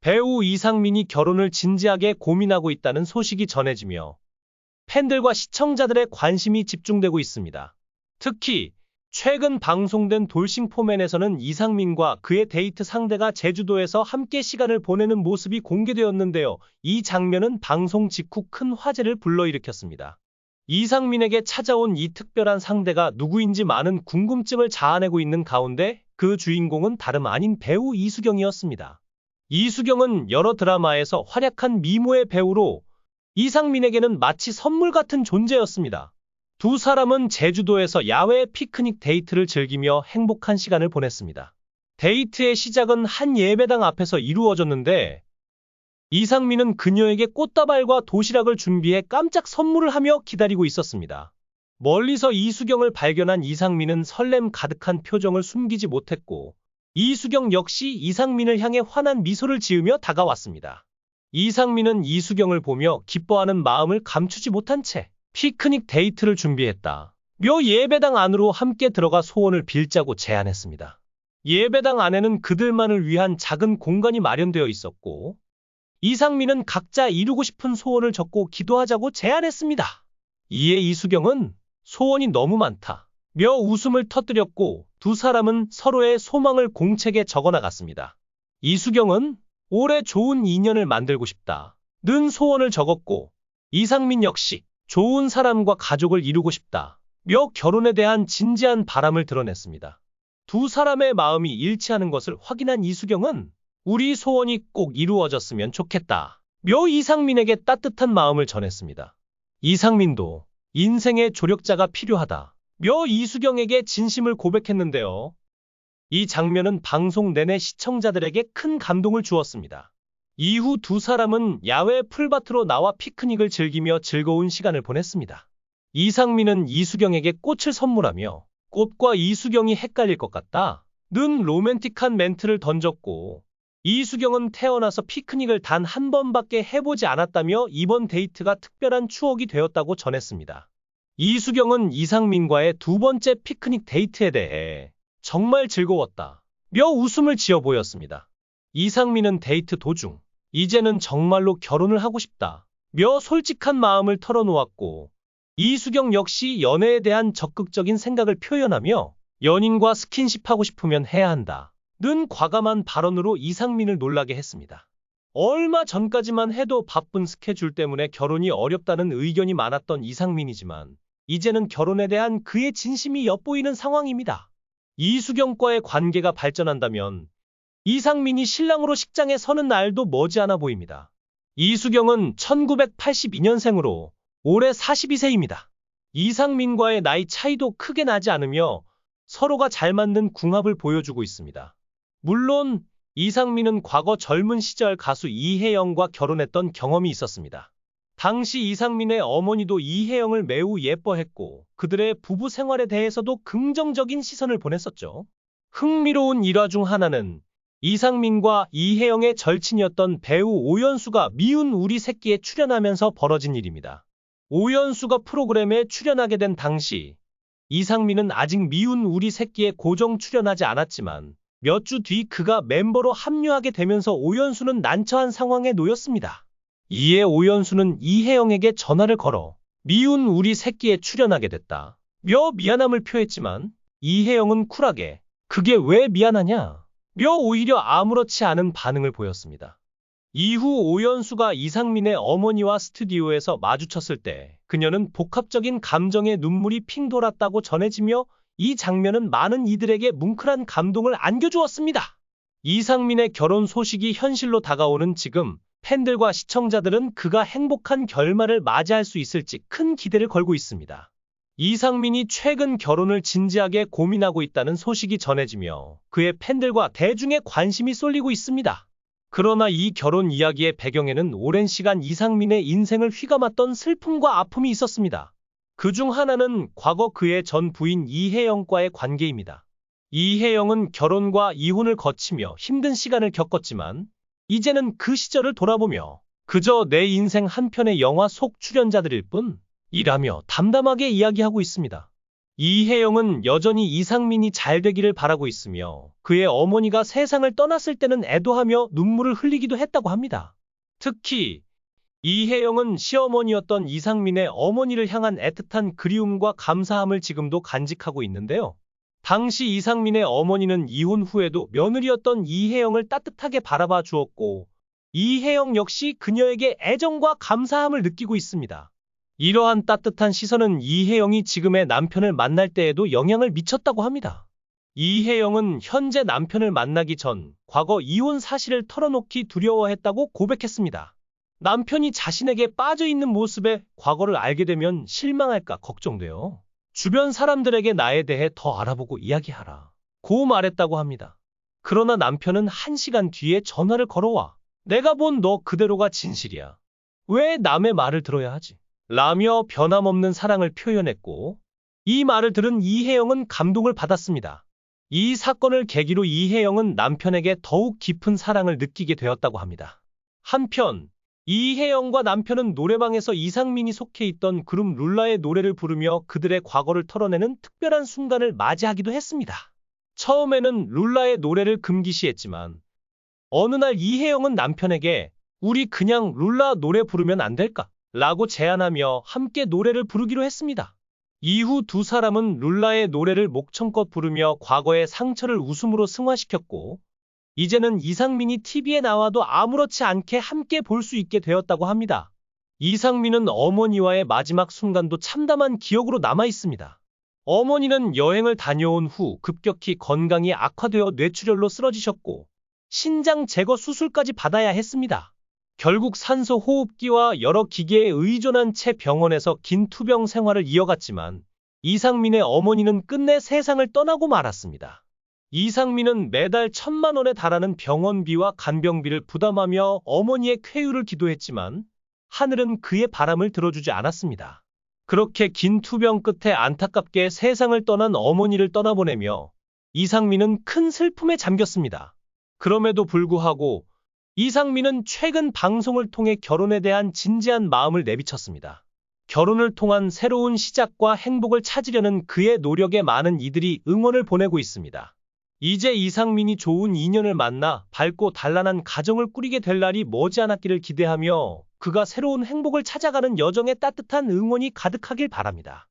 배우 이상민이 결혼을 진지하게 고민하고 있다는 소식이 전해지며 팬들과 시청자들의 관심이 집중되고 있습니다. 특히 최근 방송된 돌싱포맨에서는 이상민과 그의 데이트 상대가 제주도에서 함께 시간을 보내는 모습이 공개되었는데요. 이 장면은 방송 직후 큰 화제를 불러일으켰습니다. 이상민에게 찾아온 이 특별한 상대가 누구인지 많은 궁금증을 자아내고 있는 가운데 그 주인공은 다름 아닌 배우 이수경이었습니다. 이수경은 여러 드라마에서 활약한 미모의 배우로 이상민에게는 마치 선물 같은 존재였습니다. 두 사람은 제주도에서 야외 피크닉 데이트를 즐기며 행복한 시간을 보냈습니다. 데이트의 시작은 한 예배당 앞에서 이루어졌는데 이상민은 그녀에게 꽃다발과 도시락을 준비해 깜짝 선물을 하며 기다리고 있었습니다. 멀리서 이수경을 발견한 이상민은 설렘 가득한 표정을 숨기지 못했고 이수경 역시 이상민을 향해 환한 미소를 지으며 다가왔습니다. 이상민은 이수경을 보며 기뻐하는 마음을 감추지 못한 채 피크닉 데이트를 준비했다. 며 예배당 안으로 함께 들어가 소원을 빌자고 제안했습니다. 예배당 안에는 그들만을 위한 작은 공간이 마련되어 있었고 이상민은 각자 이루고 싶은 소원을 적고 기도하자고 제안했습니다. 이에 이수경은 소원이 너무 많다 며 웃음을 터뜨렸고 두 사람은 서로의 소망을 공책에 적어나갔습니다. 이수경은 올해 좋은 인연을 만들고 싶다 는 소원을 적었고 이상민 역시 좋은 사람과 가족을 이루고 싶다 며 결혼에 대한 진지한 바람을 드러냈습니다. 두 사람의 마음이 일치하는 것을 확인한 이수경은 우리 소원이 꼭 이루어졌으면 좋겠다 며 이상민에게 따뜻한 마음을 전했습니다. 이상민도 인생의 조력자가 필요하다 며 이수경에게 진심을 고백했는데요. 이 장면은 방송 내내 시청자들에게 큰 감동을 주었습니다. 이후 두 사람은 야외 풀밭으로 나와 피크닉을 즐기며 즐거운 시간을 보냈습니다. 이상민은 이수경에게 꽃을 선물하며 꽃과 이수경이 헷갈릴 것 같다 는 로맨틱한 멘트를 던졌고 이수경은 태어나서 피크닉을 단 한 번밖에 해보지 않았다며 이번 데이트가 특별한 추억이 되었다고 전했습니다. 이수경은 이상민과의 두 번째 피크닉 데이트에 대해 정말 즐거웠다 며 웃음을 지어 보였습니다. 이상민은 데이트 도중 이제는 정말로 결혼을 하고 싶다 며 솔직한 마음을 털어놓았고 이수경 역시 연애에 대한 적극적인 생각을 표현하며 연인과 스킨십하고 싶으면 해야 한다 는 과감한 발언으로 이상민을 놀라게 했습니다. 얼마 전까지만 해도 바쁜 스케줄 때문에 결혼이 어렵다는 의견이 많았던 이상민이지만 이제는 결혼에 대한 그의 진심이 엿보이는 상황입니다. 이수경과의 관계가 발전한다면 이상민이 신랑으로 식장에 서는 날도 머지않아 보입니다. 이수경은 1982년생으로 올해 42세입니다. 이상민과의 나이 차이도 크게 나지 않으며 서로가 잘 맞는 궁합을 보여주고 있습니다. 물론 이상민은 과거 젊은 시절 가수 이혜영과 결혼했던 경험이 있었습니다. 당시 이상민의 어머니도 이혜영을 매우 예뻐했고 그들의 부부 생활에 대해서도 긍정적인 시선을 보냈었죠. 흥미로운 일화 중 하나는 이상민과 이혜영의 절친이었던 배우 오연수가 미운 우리 새끼에 출연하면서 벌어진 일입니다. 오연수가 프로그램에 출연하게 된 당시 이상민은 아직 미운 우리 새끼에 고정 출연하지 않았지만 몇 주 뒤 그가 멤버로 합류하게 되면서 오연수는 난처한 상황에 놓였습니다. 이에 오연수는 이혜영에게 전화를 걸어 미운 우리 새끼에 출연하게 됐다 며 미안함을 표했지만 이혜영은 쿨하게 그게 왜 미안하냐 며 오히려 아무렇지 않은 반응을 보였습니다. 이후 오연수가 이상민의 어머니와 스튜디오에서 마주쳤을 때 그녀는 복합적인 감정에 눈물이 핑 돌았다고 전해지며 이 장면은 많은 이들에게 뭉클한 감동을 안겨주었습니다. 이상민의 결혼 소식이 현실로 다가오는 지금 팬들과 시청자들은 그가 행복한 결말을 맞이할 수 있을지 큰 기대를 걸고 있습니다. 이상민이 최근 결혼을 진지하게 고민하고 있다는 소식이 전해지며 그의 팬들과 대중의 관심이 쏠리고 있습니다. 그러나 이 결혼 이야기의 배경에는 오랜 시간 이상민의 인생을 휘감았던 슬픔과 아픔이 있었습니다. 그중 하나는 과거 그의 전 부인 이혜영과의 관계입니다. 이혜영은 결혼과 이혼을 거치며 힘든 시간을 겪었지만 이제는 그 시절을 돌아보며 그저 내 인생 한 편의 영화 속 출연자들일 뿐이라며 담담하게 이야기하고 있습니다. 이혜영은 여전히 이상민이 잘 되기를 바라고 있으며 그의 어머니가 세상을 떠났을 때는 애도하며 눈물을 흘리기도 했다고 합니다. 특히 이혜영은 시어머니였던 이상민의 어머니를 향한 애틋한 그리움과 감사함을 지금도 간직하고 있는데요. 당시 이상민의 어머니는 이혼 후에도 며느리였던 이혜영을 따뜻하게 바라봐 주었고 이혜영 역시 그녀에게 애정과 감사함을 느끼고 있습니다. 이러한 따뜻한 시선은 이혜영이 지금의 남편을 만날 때에도 영향을 미쳤다고 합니다. 이혜영은 현재 남편을 만나기 전 과거 이혼 사실을 털어놓기 두려워했다고 고백했습니다. 남편이 자신에게 빠져있는 모습에 과거를 알게 되면 실망할까 걱정돼요. 주변 사람들에게 나에 대해 더 알아보고 이야기하라 고 말했다고 합니다. 그러나 남편은 1시간 뒤에 전화를 걸어와 내가 본 너 그대로가 진실이야. 왜 남의 말을 들어야 하지? 라며 변함없는 사랑을 표현했고 이 말을 들은 이혜영은 감동을 받았습니다. 이 사건을 계기로 이혜영은 남편에게 더욱 깊은 사랑을 느끼게 되었다고 합니다. 한편 이혜영과 남편은 노래방에서 이상민이 속해 있던 그룹 룰라의 노래를 부르며 그들의 과거를 털어내는 특별한 순간을 맞이하기도 했습니다. 처음에는 룰라의 노래를 금기시했지만 어느 날 이혜영은 남편에게 우리 그냥 룰라 노래 부르면 안 될까? 라고 제안하며 함께 노래를 부르기로 했습니다. 이후 두 사람은 룰라의 노래를 목청껏 부르며 과거의 상처를 웃음으로 승화시켰고 이제는 이상민이 TV에 나와도 아무렇지 않게 함께 볼 수 있게 되었다고 합니다. 이상민은 어머니와의 마지막 순간도 참담한 기억으로 남아 있습니다. 어머니는 여행을 다녀온 후 급격히 건강이 악화되어 뇌출혈로 쓰러지셨고 신장 제거 수술까지 받아야 했습니다. 결국 산소 호흡기와 여러 기계에 의존한 채 병원에서 긴 투병 생활을 이어갔지만 이상민의 어머니는 끝내 세상을 떠나고 말았습니다. 이상민은 매달 1,000만 원에 달하는 병원비와 간병비를 부담하며 어머니의 쾌유를 기도했지만 하늘은 그의 바람을 들어주지 않았습니다. 그렇게 긴 투병 끝에 안타깝게 세상을 떠난 어머니를 떠나보내며 이상민은 큰 슬픔에 잠겼습니다. 그럼에도 불구하고 이상민은 최근 방송을 통해 결혼에 대한 진지한 마음을 내비쳤습니다. 결혼을 통한 새로운 시작과 행복을 찾으려는 그의 노력에 많은 이들이 응원을 보내고 있습니다. 이제 이상민이 좋은 인연을 만나 밝고 단란한 가정을 꾸리게 될 날이 머지않았기를 기대하며 그가 새로운 행복을 찾아가는 여정에 따뜻한 응원이 가득하길 바랍니다.